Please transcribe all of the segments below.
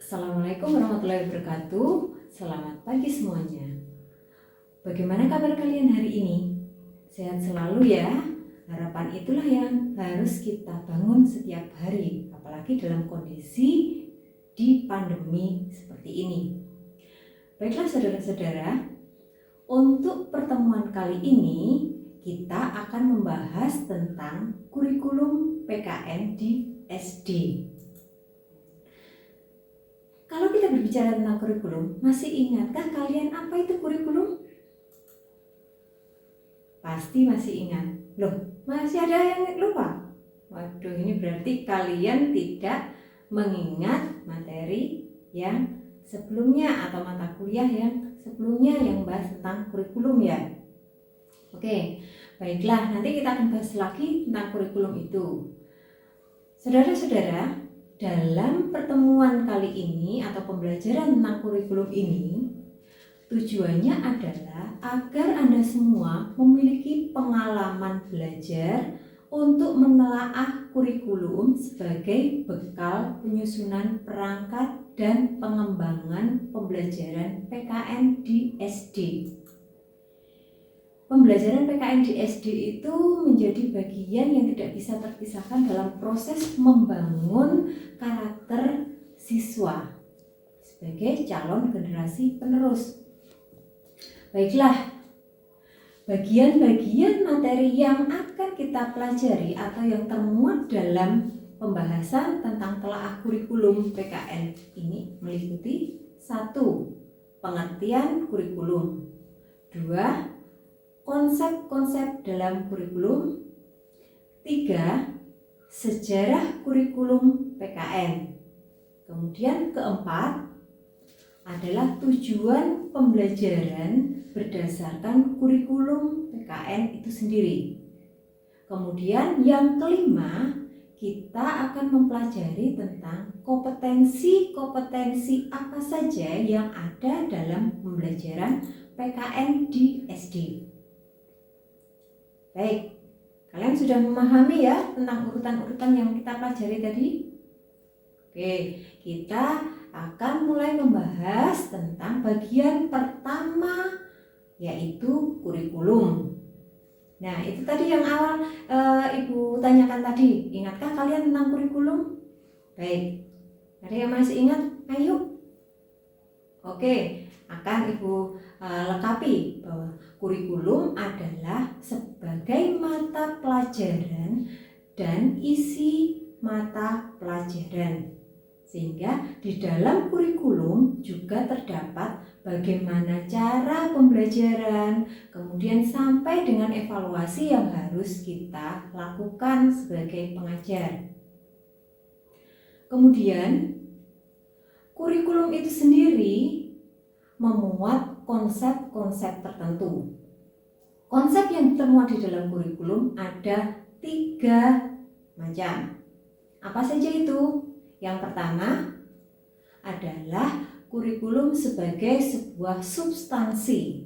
Assalamualaikum warahmatullahi wabarakatuh. Selamat pagi semuanya. Bagaimana kabar kalian hari ini? Sehat selalu ya. Harapan itulah yang harus kita bangun setiap hari, apalagi dalam kondisi di pandemi seperti ini. Baiklah saudara-saudara, untuk pertemuan kali ini kita akan membahas tentang kurikulum PKN di SD. Kalau kita berbicara tentang kurikulum, masih ingatkah kalian apa itu kurikulum? Pasti masih ingat. Loh, masih ada yang lupa? Waduh, ini berarti kalian tidak mengingat materi yang sebelumnya atau mata kuliah yang sebelumnya yang bahas tentang kurikulum ya. Oke, baiklah, nanti kita akan bahas lagi tentang kurikulum itu. Saudara-saudara, dalam pertemuan kali ini atau pembelajaran tentang kurikulum ini, tujuannya adalah agar Anda semua memiliki pengalaman belajar untuk menelaah kurikulum sebagai bekal penyusunan perangkat dan pengembangan pembelajaran PKN di SD. Pembelajaran PKN di SD itu menjadi bagian yang tidak bisa terpisahkan dalam proses membangun karakter siswa sebagai calon generasi penerus. Baiklah, bagian-bagian materi yang akan kita pelajari atau yang termuat dalam pembahasan tentang telaah kurikulum PKN ini meliputi 1. Pengertian kurikulum, 2. Konsep-konsep dalam kurikulum, 3. Sejarah kurikulum PKN. Kemudian keempat adalah tujuan pembelajaran berdasarkan kurikulum PKN itu sendiri. Kemudian yang kelima, kita akan mempelajari tentang kompetensi-kompetensi apa saja yang ada dalam pembelajaran PKN di SD. Baik, kalian sudah memahami ya tentang urutan-urutan yang kita pelajari tadi? Oke, kita akan mulai membahas tentang bagian pertama, yaitu kurikulum. Nah, itu tadi yang awal Ibu tanyakan tadi. Ingatkah kalian tentang kurikulum? Baik, ada yang masih ingat? Ayo. Oke, akan Ibu lengkapi bahwa kurikulum adalah sebagai mata pelajaran dan isi mata pelajaran. Sehingga di dalam kurikulum juga terdapat bagaimana cara pembelajaran, kemudian sampai dengan evaluasi yang harus kita lakukan sebagai pengajar. Kemudian kurikulum itu sendiri memuat konsep-konsep tertentu. Konsep yang termuat di dalam kurikulum ada 3 macam. Apa saja itu? Yang pertama adalah kurikulum sebagai sebuah substansi.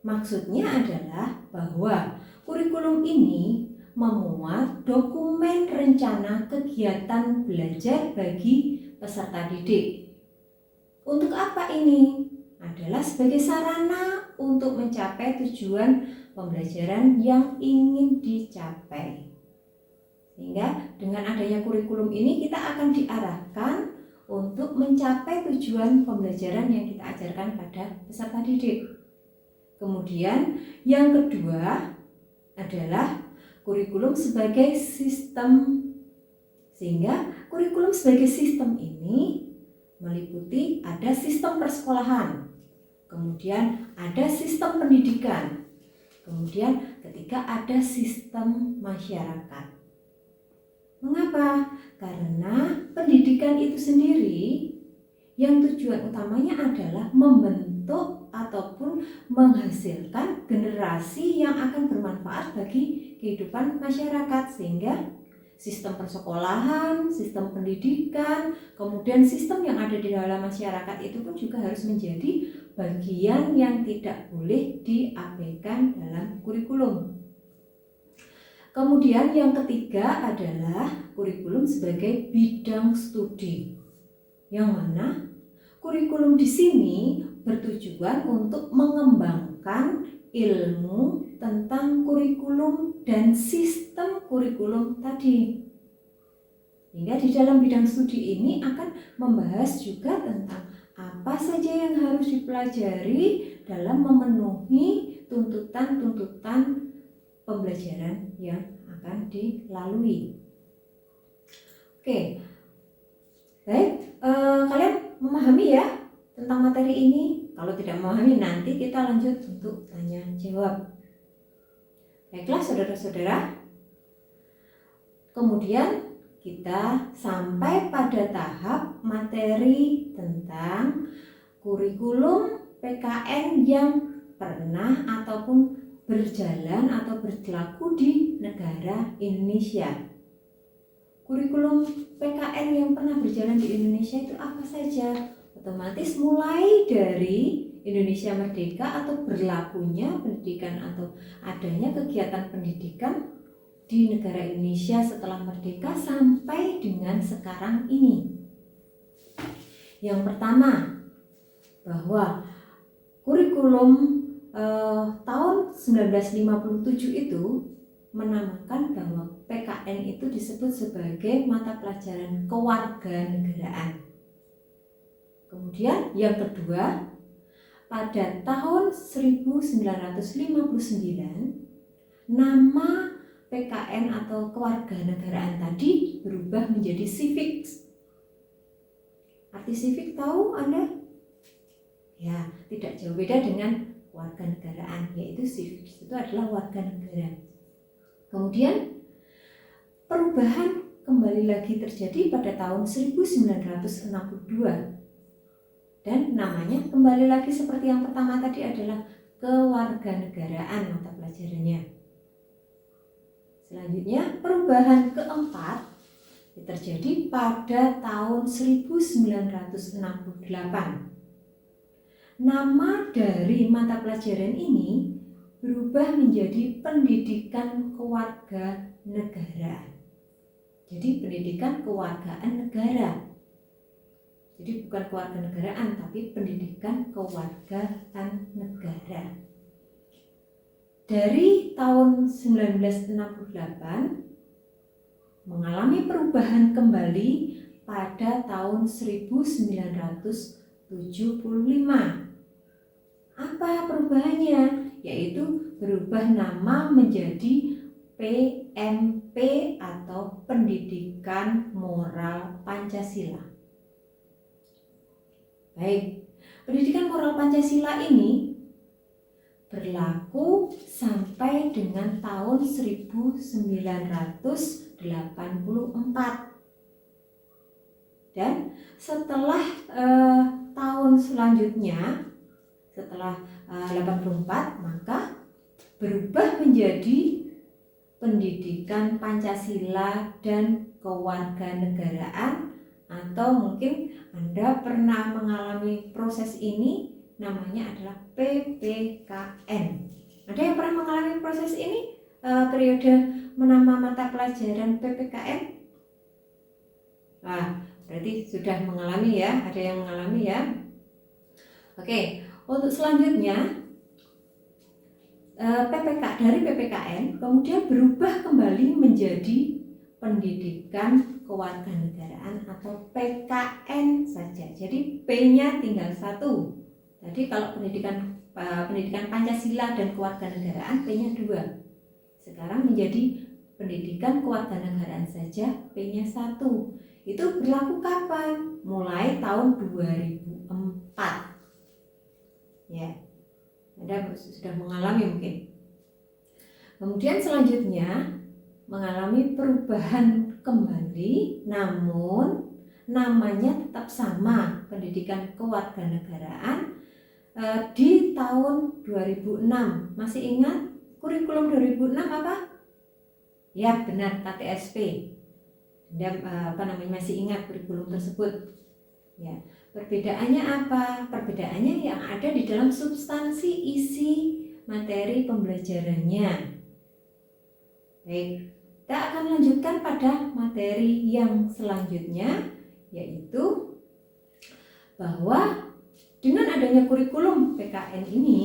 Maksudnya adalah bahwa kurikulum ini memuat dokumen rencana kegiatan belajar bagi peserta didik. Untuk apa ini? Adalah sebagai sarana untuk mencapai tujuan pembelajaran yang ingin dicapai. Sehingga dengan adanya kurikulum ini kita akan diarahkan untuk mencapai tujuan pembelajaran yang kita ajarkan pada peserta didik. Kemudian yang kedua adalah kurikulum sebagai sistem. Sehingga kurikulum sebagai sistem ini meliputi ada sistem persekolahan, kemudian ada sistem pendidikan, kemudian ketiga ada sistem masyarakat. Mengapa? Karena pendidikan itu sendiri yang tujuan utamanya adalah membentuk ataupun menghasilkan generasi yang akan bermanfaat bagi kehidupan masyarakat, sehingga sistem persekolahan, sistem pendidikan, kemudian sistem yang ada di dalam masyarakat itu pun juga harus menjadi bagian yang tidak boleh diabaikan dalam kurikulum. Kemudian yang ketiga adalah kurikulum sebagai bidang studi. Yang mana kurikulum di sini bertujuan untuk mengembangkan ilmu tentang kurikulum dan sistem kurikulum tadi. Hingga di dalam bidang studi ini akan membahas juga tentang apa saja yang harus dipelajari dalam memenuhi tuntutan-tuntutan pembelajaran yang akan dilalui. Oke, baik, kalian memahami ya tentang materi ini? Kalau tidak memahami, nanti kita lanjut untuk tanya jawab. Baiklah saudara-saudara, kemudian kita sampai pada tahap materi tentang kurikulum PKN yang pernah ataupun berjalan atau berlaku di negara Indonesia. Kurikulum PKN yang pernah berjalan di Indonesia itu apa saja? Otomatis mulai dari Indonesia merdeka atau berlakunya pendidikan atau adanya kegiatan pendidikan di negara Indonesia setelah merdeka sampai dengan sekarang ini. Yang pertama, bahwa kurikulum tahun 1957 itu menamakan bahwa PKN itu disebut sebagai mata pelajaran kewarganegaraan. Kemudian yang kedua, pada tahun 1959 nama PKN atau kewarganegaraan tadi berubah menjadi civics. Arti civic tahu Anda? Ya, tidak jauh beda dengan kewarganegaraan, yaitu civics itu adalah warga negara. Kemudian perubahan kembali lagi terjadi pada tahun 1962 dan namanya kembali lagi seperti yang pertama tadi adalah kewarganegaraan mata pelajarannya. Selanjutnya perubahan keempat terjadi pada tahun 1968. Nama dari mata pelajaran ini berubah menjadi pendidikan kewarganegaraan. Jadi pendidikan kewargaan negara. Jadi bukan kewarganegaraan tapi pendidikan kewargaan negara. Dari tahun 1968 mengalami perubahan kembali pada tahun 1975. Apa perubahannya? Yaitu berubah nama menjadi PMP atau Pendidikan Moral Pancasila. Baik, pendidikan moral Pancasila ini berlaku sampai dengan tahun 1984. Dan setelah tahun selanjutnya, setelah 84, maka berubah menjadi Pendidikan Pancasila dan Kewarganegaraan, atau mungkin Anda pernah mengalami proses ini, namanya adalah PPKN. Ada yang pernah mengalami proses ini? Periode menambah mata pelajaran PPKN? Nah, berarti sudah mengalami ya, ada yang mengalami ya. Oke, untuk selanjutnya dari PPKN kemudian berubah kembali menjadi Pendidikan Kewarganegaraan atau PKN saja. Jadi P-nya tinggal satu. Jadi kalau pendidikan Pancasila dan kewarganegaraan P-nya 2. Sekarang menjadi pendidikan kewarganegaraan saja P-nya 1. Itu berlaku kapan? Mulai tahun 2004. Ya. Anda sudah mengalami mungkin. Kemudian selanjutnya mengalami perubahan kembali, namun namanya tetap sama, Pendidikan Kewarganegaraan. Di tahun 2006. Masih ingat kurikulum 2006 apa? Ya benar, KTSP. Anda masih ingat kurikulum tersebut? Ya, perbedaannya apa? Perbedaannya yang ada di dalam substansi isi materi pembelajarannya. Baik, kita akan lanjutkan pada materi yang selanjutnya, yaitu bahwa dengan adanya kurikulum PKN ini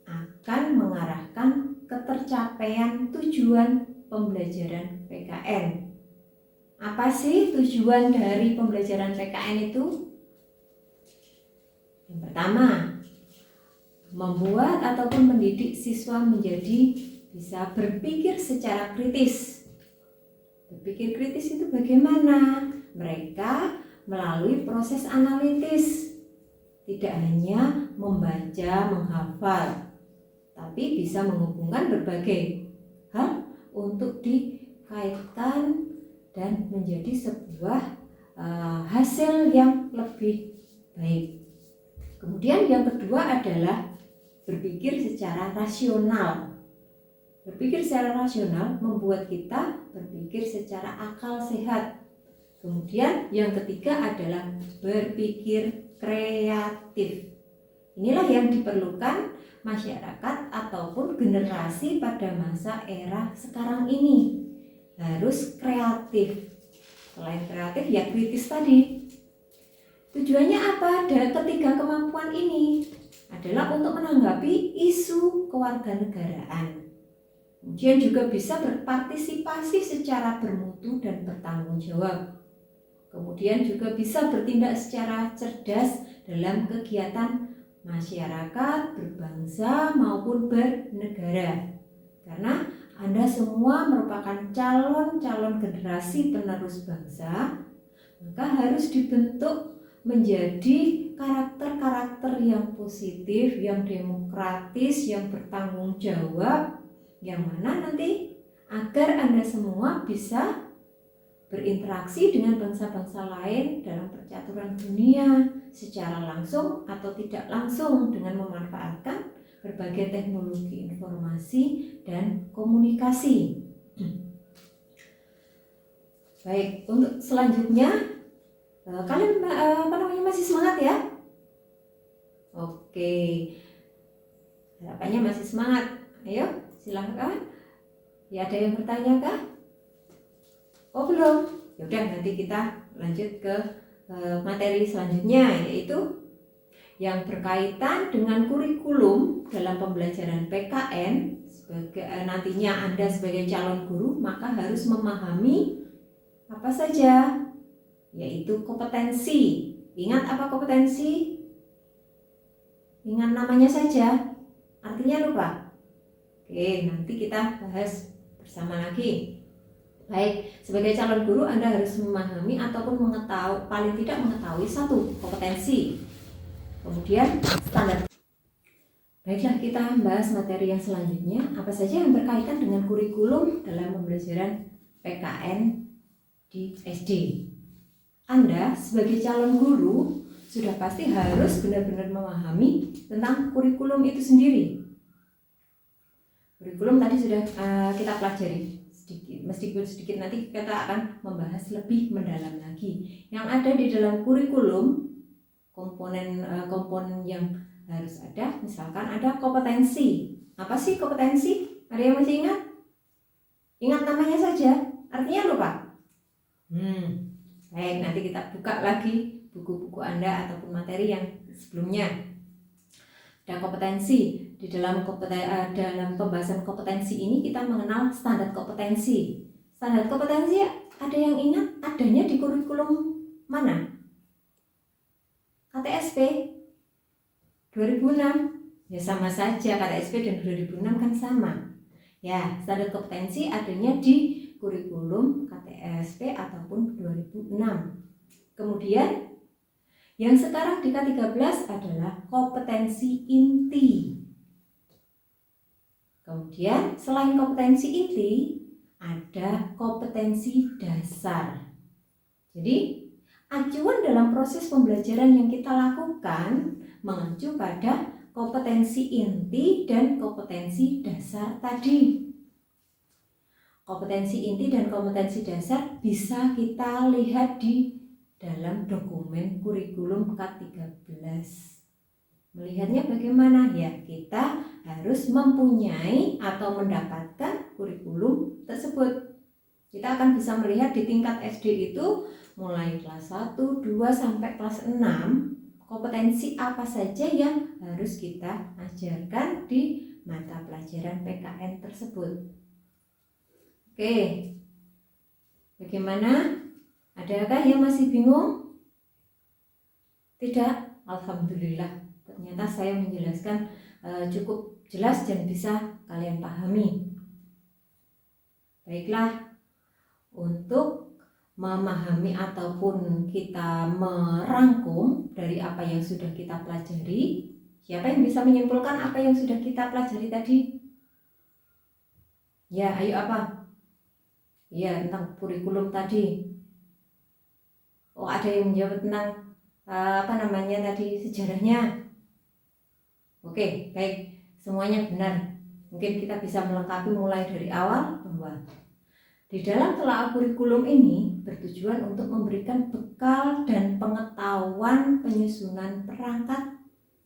akan mengarahkan ketercapaian tujuan pembelajaran PKN. Apa sih tujuan dari pembelajaran PKN itu? Yang pertama, membuat ataupun mendidik siswa menjadi bisa berpikir secara kritis. Berpikir kritis itu bagaimana? Mereka melalui proses analitis, tidak hanya membaca, menghafal, tapi bisa menghubungkan berbagai hal untuk dikaitkan dan menjadi sebuah hasil yang lebih baik. Kemudian yang kedua adalah berpikir secara rasional. Berpikir secara rasional membuat kita berpikir secara akal sehat. Kemudian yang ketiga adalah berpikir kreatif. Inilah yang diperlukan masyarakat ataupun generasi pada masa era sekarang ini. Harus kreatif. Selain kreatif ya kritis tadi. Tujuannya apa? Dan ketiga kemampuan ini adalah untuk menanggapi isu kewarganegaraan. Kemudian juga bisa berpartisipasi secara bermutu dan bertanggung jawab. Kemudian juga bisa bertindak secara cerdas dalam kegiatan masyarakat, berbangsa maupun bernegara. Karena Anda semua merupakan calon-calon generasi penerus bangsa, maka harus dibentuk menjadi karakter-karakter yang positif, yang demokratis, yang bertanggung jawab, yang mana nanti agar Anda semua bisa berinteraksi dengan bangsa-bangsa lain dalam percaturan dunia secara langsung atau tidak langsung dengan memanfaatkan berbagai teknologi informasi dan komunikasi. Baik, untuk selanjutnya kalian masih semangat ya? Oke, harapannya masih semangat. Ayo, silahkan. Ya, ada yang bertanya kah? Oh belum? Yaudah, nanti kita lanjut ke materi selanjutnya, yaitu yang berkaitan dengan kurikulum dalam pembelajaran PKN. Nantinya Anda sebagai calon guru maka harus memahami apa saja, yaitu kompetensi. Ingat apa kompetensi? Ingat namanya saja, artinya lupa. Oke, nanti kita bahas bersama lagi. Baik, sebagai calon guru Anda harus memahami ataupun mengetahui, paling tidak mengetahui satu kompetensi. Kemudian standar. Baiklah, kita membahas materi yang selanjutnya. Apa saja yang berkaitan dengan kurikulum dalam pembelajaran PKN di SD. Anda sebagai calon guru sudah pasti harus benar-benar memahami tentang kurikulum itu sendiri. Kurikulum tadi sudah kita pelajari sedikit nanti kita akan membahas lebih mendalam lagi. Yang ada di dalam kurikulum, komponen yang harus ada, misalkan ada kompetensi. Apa sih kompetensi? Ada yang masih ingat? Ingat namanya saja, artinya lupa. Baik, nanti kita buka lagi buku-buku Anda ataupun materi yang sebelumnya. Ada kompetensi. Di dalam pembahasan kompetensi ini kita mengenal standar kompetensi. Standar kompetensi ada yang ingat adanya di kurikulum mana? KTSP 2006. Ya sama saja, KTSP dan 2006 kan sama. Ya, standar kompetensi adanya di kurikulum KTSP ataupun 2006. Kemudian yang sekarang di K13 adalah kompetensi inti. Kemudian selain kompetensi inti ada kompetensi dasar. Jadi acuan dalam proses pembelajaran yang kita lakukan mengacu pada kompetensi inti dan kompetensi dasar tadi. Kompetensi inti dan kompetensi dasar bisa kita lihat di dalam dokumen kurikulum K13. Melihatnya bagaimana? Ya, kita harus mempunyai atau mendapatkan kurikulum tersebut. Kita akan bisa melihat di tingkat SD itu mulai kelas 1, 2 sampai kelas 6. kompetensi apa saja yang harus kita ajarkan di mata pelajaran PKN tersebut. Oke, bagaimana? Adakah yang masih bingung? Tidak? Alhamdulillah, ternyata saya menjelaskan cukup jelas dan bisa kalian pahami. Baiklah, untuk memahami ataupun kita merangkum dari apa yang sudah kita pelajari, siapa yang bisa menyimpulkan apa yang sudah kita pelajari tadi? Ya, ayo apa? Ya, tentang kurikulum tadi. Oh, ada yang menjawab tentang tadi sejarahnya. Oke, baik, semuanya benar. Mungkin kita bisa melengkapi mulai dari awal bahwa di dalam telaah kurikulum ini bertujuan untuk memberikan bekal dan pengetahuan penyusunan perangkat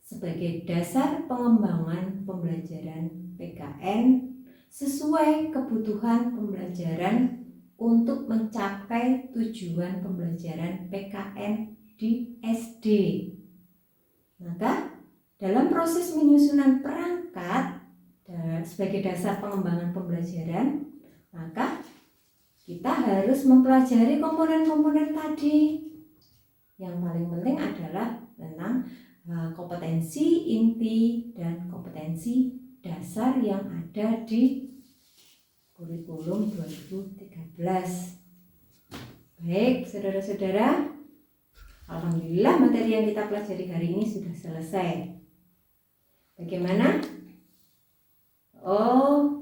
sebagai dasar pengembangan pembelajaran PKN sesuai kebutuhan pembelajaran untuk mencapai tujuan pembelajaran PKN di SD. Maka dalam proses penyusunan perangkat sebagai dasar pengembangan pembelajaran, maka kita harus mempelajari komponen-komponen tadi. Yang paling penting adalah tentang kompetensi inti dan kompetensi dasar yang ada di kurikulum 2013. Baik, saudara-saudara, alhamdulillah materi yang kita pelajari hari ini sudah selesai. Bagaimana? Oh,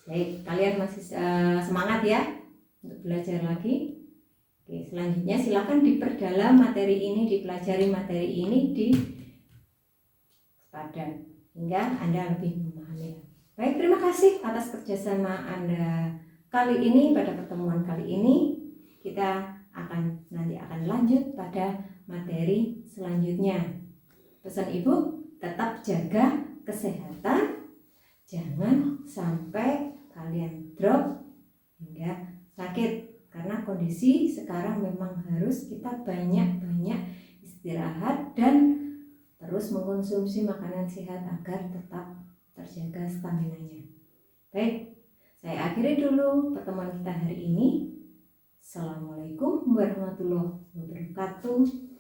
baik, kalian masih semangat ya untuk belajar lagi. Oke, selanjutnya silakan diperdalam materi ini, dipelajari materi ini di padan hingga Anda lebih memahami. Baik, terima kasih atas kerjasama Anda kali ini. Pada pertemuan kali ini kita nanti akan lanjut pada materi selanjutnya. Pesan Ibu, tetap jaga kesehatan, jangan sampai kalian drop hingga sakit, karena kondisi sekarang memang harus kita banyak-banyak istirahat dan terus mengkonsumsi makanan sehat agar tetap terjaga stamina-nya. Baik, saya akhiri dulu pertemuan kita hari ini. Assalamualaikum warahmatullahi wabarakatuh.